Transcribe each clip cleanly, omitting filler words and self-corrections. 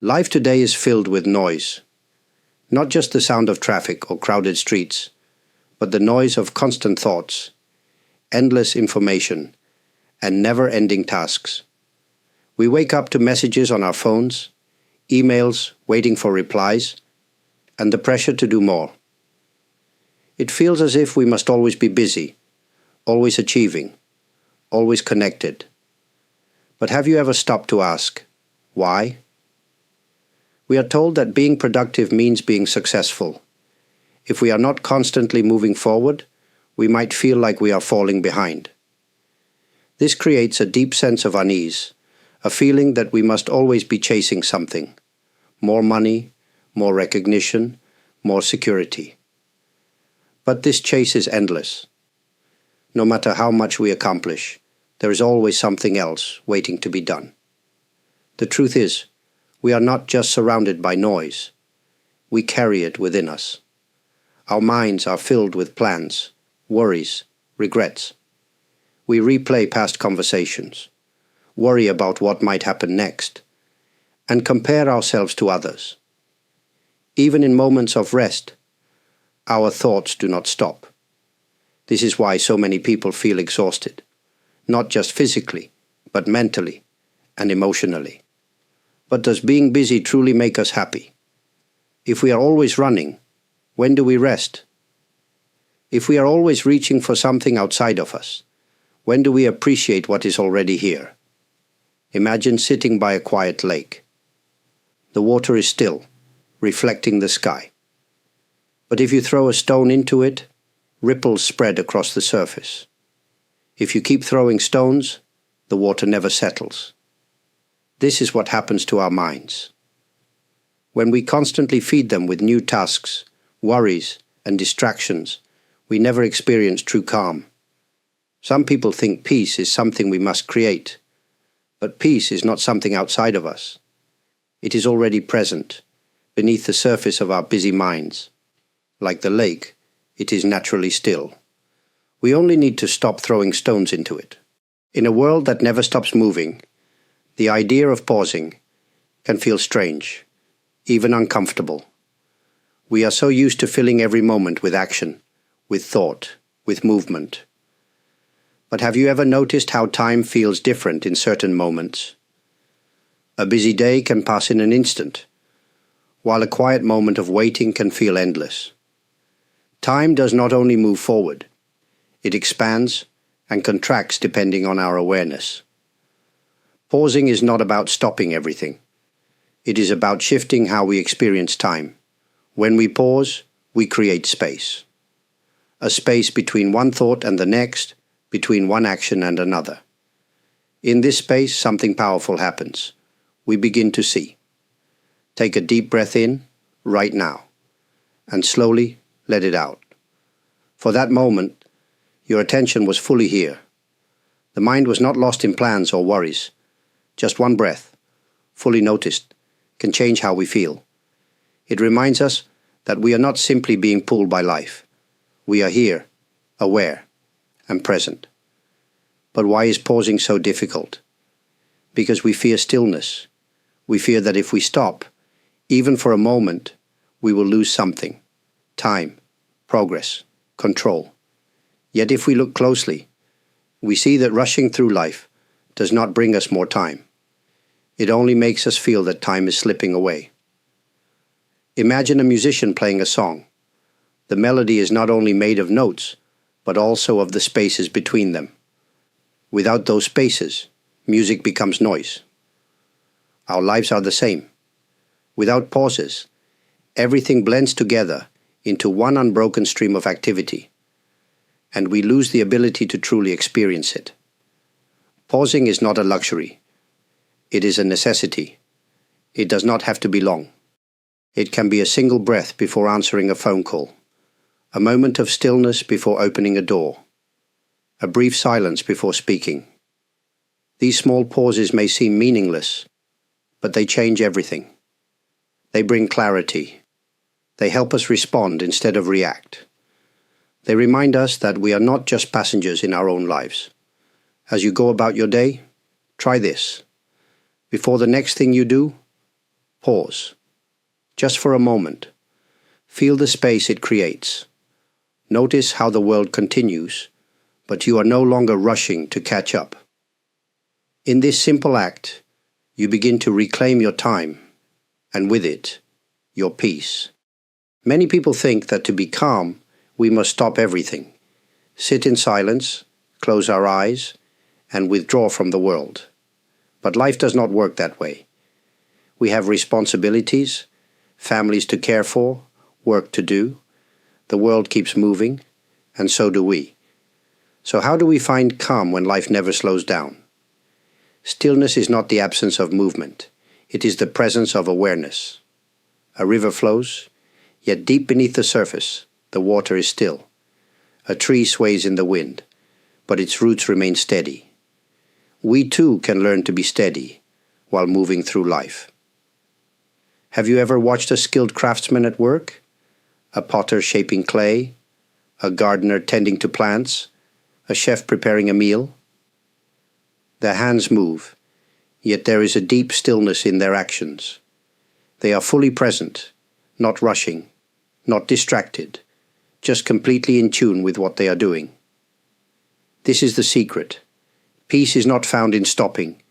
Life today is filled with noise. Not just the sound of traffic or crowded streets, but the noise of constant thoughts, endless information, and never-ending tasks. We wake up to messages on our phones, emails waiting for replies, and the pressure to do more. It feels as if we must always be busy, always achieving, always connected. But have you ever stopped to ask, why? We are told that being productive means being successful. If we are not constantly moving forward, we might feel like we are falling behind. This creates a deep sense of unease, a feeling that we must always be chasing something. More money, more recognition, more security. But this chase is endless. No matter how much we accomplish, there is always something else waiting to be done. The truth is, we are not just surrounded by noise. We carry it within us. Our minds are filled with plans, worries, regrets. We replay past conversations, worry about what might happen next, and compare ourselves to others. Even in moments of rest, our thoughts do not stop. This is why so many people feel exhausted, not just physically, but mentally and emotionally. But does being busy truly make us happy? If we are always running, when do we rest? If we are always reaching for something outside of us, when do we appreciate what is already here? Imagine sitting by a quiet lake. The water is still, reflecting the sky. But if you throw a stone into it, ripples spread across the surface. If you keep throwing stones, the water never settles. This is what happens to our minds. When we constantly feed them with new tasks, worries, and distractions, we never experience true calm. Some people think peace is something we must create, but peace is not something outside of us. It is already present, beneath the surface of our busy minds. Like the lake, it is naturally still. We only need to stop throwing stones into it. In a world that never stops moving, the idea of pausing can feel strange, even uncomfortable. We are so used to filling every moment with action, with thought, with movement. But have you ever noticed how time feels different in certain moments? A busy day can pass in an instant, while a quiet moment of waiting can feel endless. Time does not only move forward, it expands and contracts depending on our awareness. Pausing is not about stopping everything. It is about shifting how we experience time. When we pause, we create space. A space between one thought and the next, between one action and another. In this space, something powerful happens. We begin to see. Take a deep breath in, right now, and slowly let it out. For that moment, your attention was fully here. The mind was not lost in plans or worries. Just one breath, fully noticed, can change how we feel. It reminds us that we are not simply being pulled by life. We are here, aware, and present. But why is pausing so difficult? Because we fear stillness. We fear that if we stop, even for a moment, we will lose something. Time, progress, control. Yet if we look closely, we see that rushing through life does not bring us more time. It only makes us feel that time is slipping away. Imagine a musician playing a song. The melody is not only made of notes, but also of the spaces between them. Without those spaces, music becomes noise. Our lives are the same. Without pauses, everything blends together into one unbroken stream of activity, and we lose the ability to truly experience it. Pausing is not a luxury. It is a necessity. It does not have to be long. It can be a single breath before answering a phone call, a moment of stillness before opening a door, a brief silence before speaking. These small pauses may seem meaningless, but they change everything. They bring clarity. They help us respond instead of react. They remind us that we are not just passengers in our own lives. As you go about your day, try this. Before the next thing you do, Pause. Just for a moment. Feel the space it creates. Notice how the world continues, but you are no longer rushing to catch up. In this simple act, you begin to reclaim your time, and with it, your peace. Many people think that to be calm, we must stop everything, sit in silence, close our eyes, and withdraw from the world. But life does not work that way. We have responsibilities, families to care for, work to do. The world keeps moving, and so do we. So how do we find calm when life never slows down? Stillness is not the absence of movement. It is the presence of awareness. A river flows, yet deep beneath the surface, the water is still. A tree sways in the wind, but its roots remain steady. We too can learn to be steady while moving through life. Have you ever watched a skilled craftsman at work? A potter shaping clay, a gardener tending to plants, a chef preparing a meal? Their hands move, yet there is a deep stillness in their actions. They are fully present, not rushing, not distracted, just completely in tune with what they are doing. This is the secret. Peace is not found in stopping.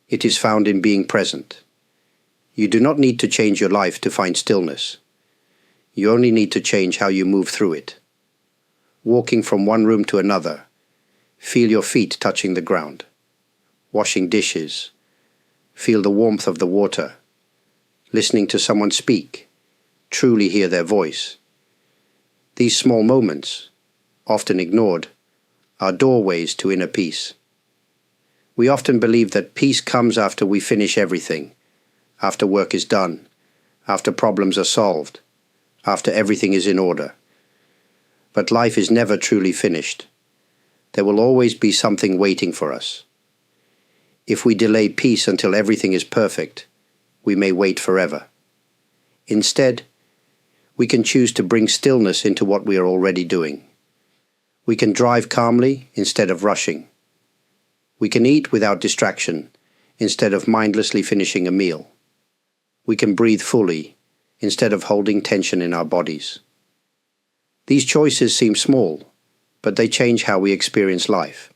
It is found in being present. You do not need to change your life to find stillness. You only need to change how you move through it. Walking from one room to another, feel your feet touching the ground. Washing dishes, feel the warmth of the water. Listening to someone speak, truly hear their voice. These small moments, often ignored, are doorways to inner peace. We often believe that peace comes after we finish everything, after work is done, after problems are solved, after everything is in order. But life is never truly finished. There will always be something waiting for us. If we delay peace until everything is perfect, we may wait forever. Instead, we can choose to bring stillness into what we are already doing. We can drive calmly instead of rushing. We can eat without distraction instead of mindlessly finishing a meal. We can breathe fully instead of holding tension in our bodies. These choices seem small, but they change how we experience life.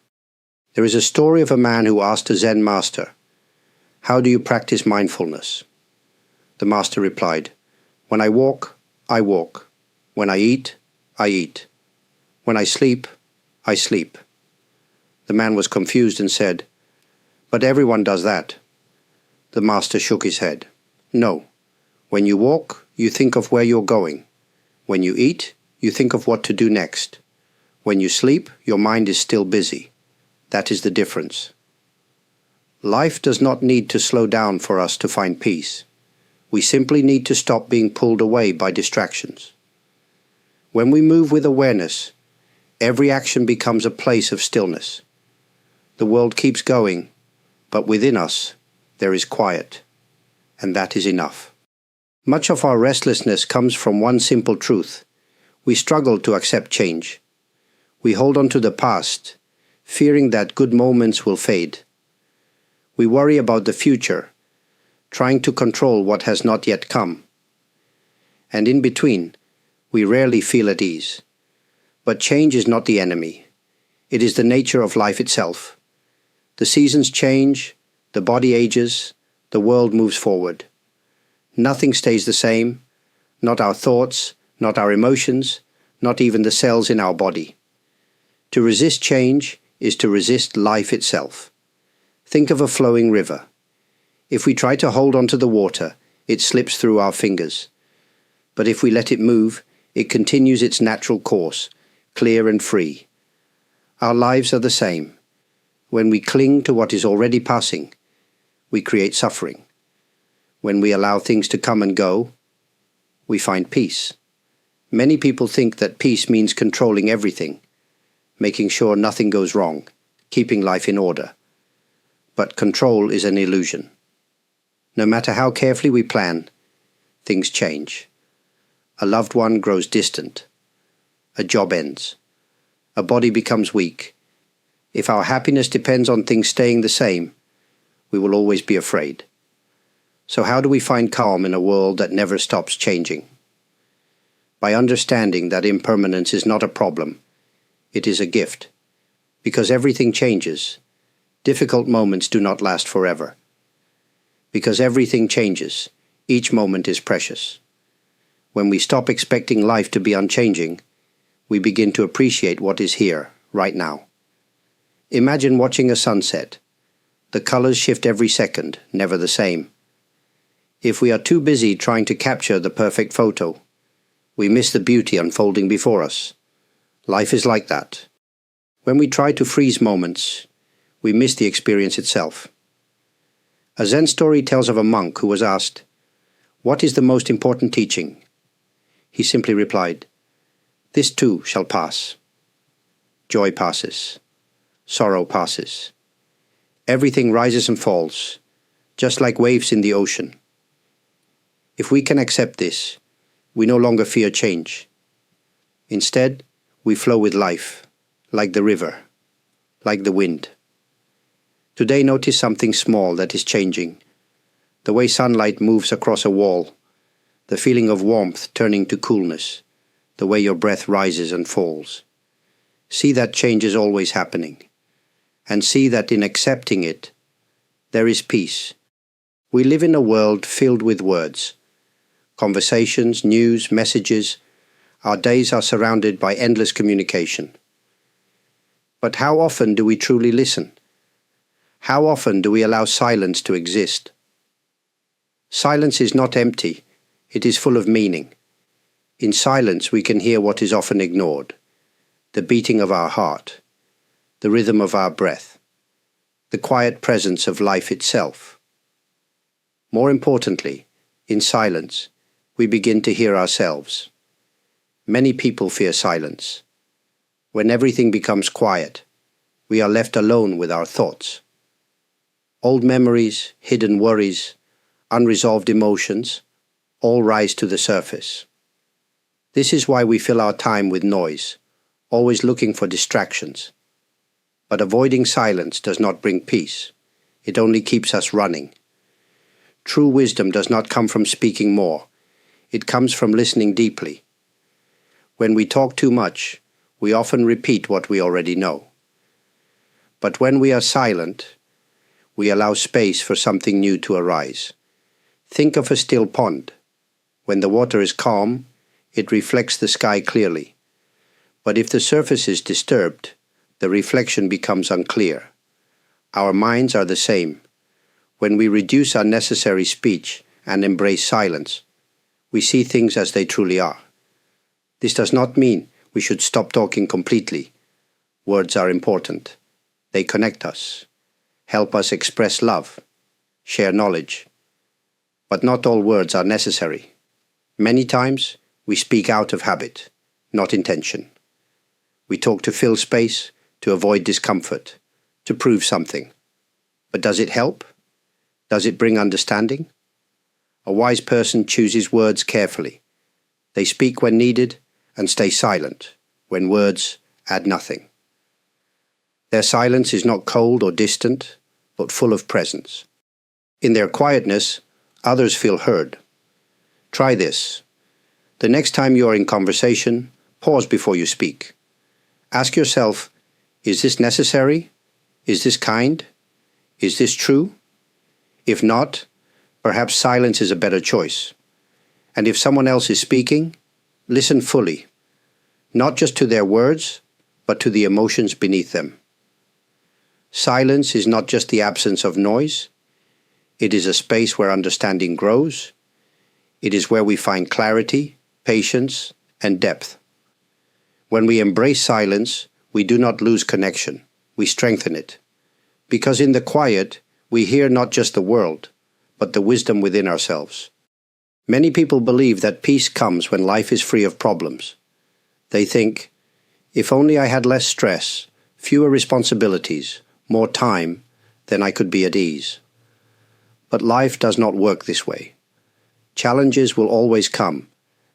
There is a story of a man who asked a Zen master, "How do you practice mindfulness?" The master replied, "When I walk, I walk. When I eat, I eat. When I sleep, I sleep." The man was confused and said, "But everyone does that." The master shook his head. "No. When you walk, you think of where you're going. When you eat, you think of what to do next. When you sleep, your mind is still busy. That is the difference." Life does not need to slow down for us to find peace. We simply need to stop being pulled away by distractions. When we move with awareness, every action becomes a place of stillness. The world keeps going, but within us there is quiet, and that is enough. Much of our restlessness comes from one simple truth. We struggle to accept change. We hold on to the past, fearing that good moments will fade. We worry about the future, trying to control what has not yet come. And in between, we rarely feel at ease. But change is not the enemy. It is the nature of life itself. The seasons change, the body ages, the world moves forward. Nothing stays the same, not our thoughts, not our emotions, not even the cells in our body. To resist change is to resist life itself. Think of a flowing river. If we try to hold on to the water, it slips through our fingers. But if we let it move, it continues its natural course, clear and free. Our lives are the same. When we cling to what is already passing, we create suffering. When we allow things to come and go, we find peace. Many people think that peace means controlling everything, making sure nothing goes wrong, keeping life in order. But control is an illusion. No matter how carefully we plan, things change. A loved one grows distant. A job ends. A body becomes weak. If our happiness depends on things staying the same, we will always be afraid. So how do we find calm in a world that never stops changing? By understanding that impermanence is not a problem, it is a gift. Because everything changes, difficult moments do not last forever. Because everything changes, each moment is precious. When we stop expecting life to be unchanging, we begin to appreciate what is here, right now. Imagine watching a sunset. The colors shift every second, never the same. If we are too busy trying to capture the perfect photo, we miss the beauty unfolding before us. Life is like that. When we try to freeze moments, we miss the experience itself. A Zen story tells of a monk who was asked, "What is the most important teaching?" He simply replied, "This too shall pass." Joy passes. Sorrow passes. Everything rises and falls, just like waves in the ocean. If we can accept this, we no longer fear change. Instead, we flow with life, like the river, like the wind. Today notice something small that is changing. The way sunlight moves across a wall, the feeling of warmth turning to coolness, the way your breath rises and falls. See that change is always happening, and see that in accepting it, there is peace. We live in a world filled with words. Conversations, news, messages. Our days are surrounded by endless communication. But how often do we truly listen? How often do we allow silence to exist? Silence is not empty, it is full of meaning. In silence we can hear what is often ignored, the beating of our heart, the rhythm of our breath, the quiet presence of life itself. More importantly, in silence, we begin to hear ourselves. Many people fear silence. When everything becomes quiet, we are left alone with our thoughts. Old memories, hidden worries, unresolved emotions, all rise to the surface. This is why we fill our time with noise, always looking for distractions. But avoiding silence does not bring peace. It only keeps us running. True wisdom does not come from speaking more. It comes from listening deeply. When we talk too much, we often repeat what we already know. But when we are silent, we allow space for something new to arise. Think of a still pond. When the water is calm, it reflects the sky clearly. But if the surface is disturbed, the reflection becomes unclear. Our minds are the same. When we reduce unnecessary speech and embrace silence, we see things as they truly are. This does not mean we should stop talking completely. Words are important. They connect us, help us express love, share knowledge. But not all words are necessary. Many times, we speak out of habit, not intention. We talk to fill space, to avoid discomfort, to prove something. But does it help? Does it bring understanding? A wise person chooses words carefully. They speak when needed and stay silent when words add nothing. Their silence is not cold or distant, but full of presence. In their quietness, others feel heard. Try this. The next time you are in conversation, pause before you speak. Ask yourself, is this necessary? Is this kind? Is this true? If not, perhaps silence is a better choice. And if someone else is speaking, listen fully, not just to their words, but to the emotions beneath them. Silence is not just the absence of noise. It is a space where understanding grows. It is where we find clarity, patience, and depth. When we embrace silence, we do not lose connection, we strengthen it. Because in the quiet, we hear not just the world, but the wisdom within ourselves. Many people believe that peace comes when life is free of problems. They think, if only I had less stress, fewer responsibilities, more time, then I could be at ease. But life does not work this way. Challenges will always come,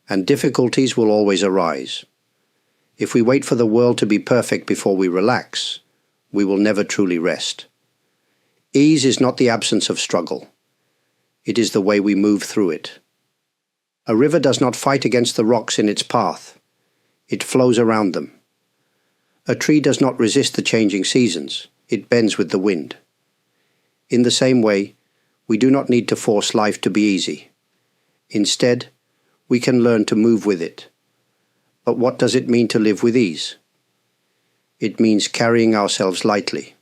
and difficulties will always arise. If we wait for the world to be perfect before we relax, we will never truly rest. Ease is not the absence of struggle. It is the way we move through it. A river does not fight against the rocks in its path. It flows around them. A tree does not resist the changing seasons. It bends with the wind. In the same way, we do not need to force life to be easy. Instead, we can learn to move with it. But what does it mean to live with ease? It means carrying ourselves lightly.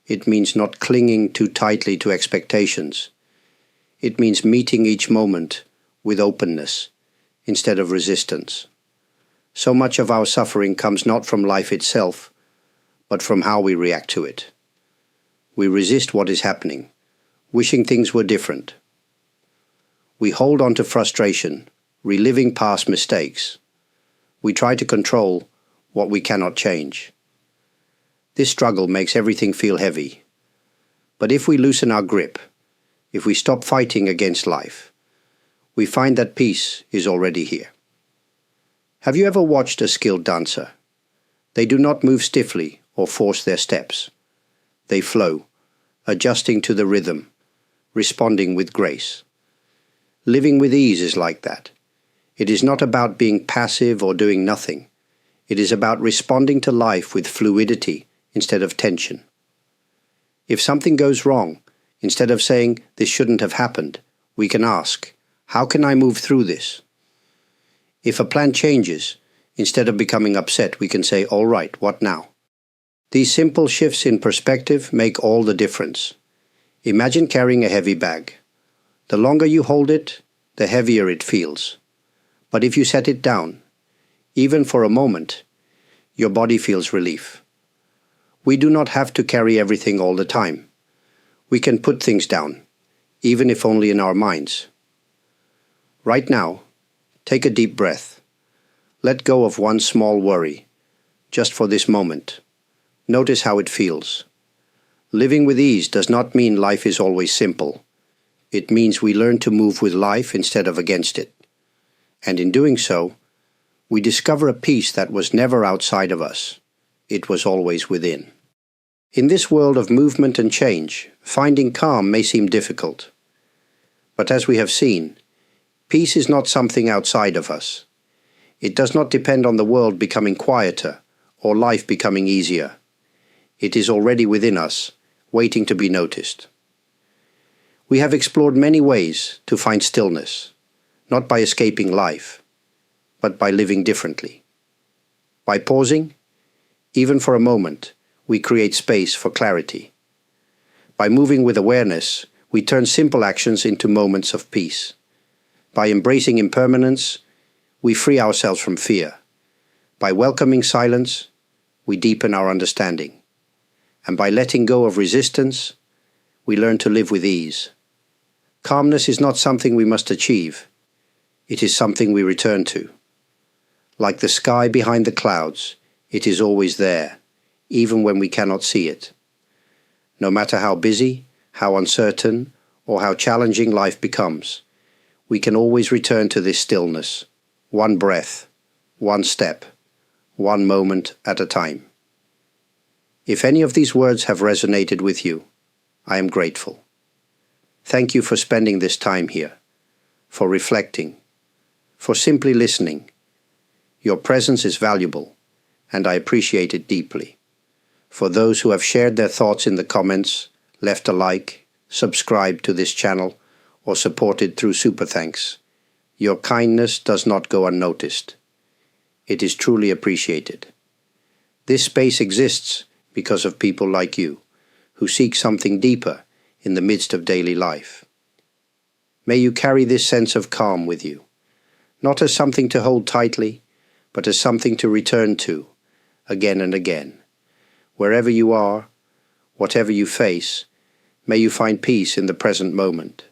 It means not clinging too tightly to expectations. It means meeting each moment with openness instead of resistance. So much of our suffering comes not from life itself, but from how we react to it. We resist what is happening, wishing things were different. We hold on to frustration, reliving past mistakes. We try to control what we cannot change. This struggle makes everything feel heavy. But if we loosen our grip, if we stop fighting against life, we find that peace is already here. Have you ever watched a skilled dancer? They do not move stiffly or force their steps. They flow, adjusting to the rhythm, responding with grace. Living with ease is like that. It is not about being passive or doing nothing. It is about responding to life with fluidity instead of tension. If something goes wrong, instead of saying, "This shouldn't have happened," we can ask, "How can I move through this?" If a plan changes, instead of becoming upset, we can say, "All right, what now?" These simple shifts in perspective make all the difference. Imagine carrying a heavy bag. The longer you hold it, the heavier it feels. But if you set it down, even for a moment, your body feels relief. We do not have to carry everything all the time. We can put things down, even if only in our minds. Right now, take a deep breath. Let go of one small worry, just for this moment. Notice how it feels. Living with ease does not mean life is always simple. It means we learn to move with life instead of against it. And in doing so, we discover a peace that was never outside of us. It was always within. In this world of movement and change, finding calm may seem difficult. But as we have seen, peace is not something outside of us. It does not depend on the world becoming quieter or life becoming easier. It is already within us, waiting to be noticed. We have explored many ways to find stillness, not by escaping life, but by living differently. By pausing, even for a moment, we create space for clarity. By moving with awareness, we turn simple actions into moments of peace. By embracing impermanence, we free ourselves from fear. By welcoming silence, we deepen our understanding. And by letting go of resistance, we learn to live with ease. Calmness is not something we must achieve. It is something we return to. Like the sky behind the clouds, it is always there, even when we cannot see it. No matter how busy, how uncertain, or how challenging life becomes, we can always return to this stillness, one breath, one step, one moment at a time. If any of these words have resonated with you, I am grateful. Thank you for spending this time here, for reflecting, for simply listening. Your presence is valuable, and I appreciate it deeply. For those who have shared their thoughts in the comments, left a like, subscribed to this channel, or supported through super thanks, your kindness does not go unnoticed. It is truly appreciated. This space exists because of people like you, who seek something deeper in the midst of daily life. May you carry this sense of calm with you, not as something to hold tightly, but as something to return to, again and again. Wherever you are, whatever you face, may you find peace in the present moment.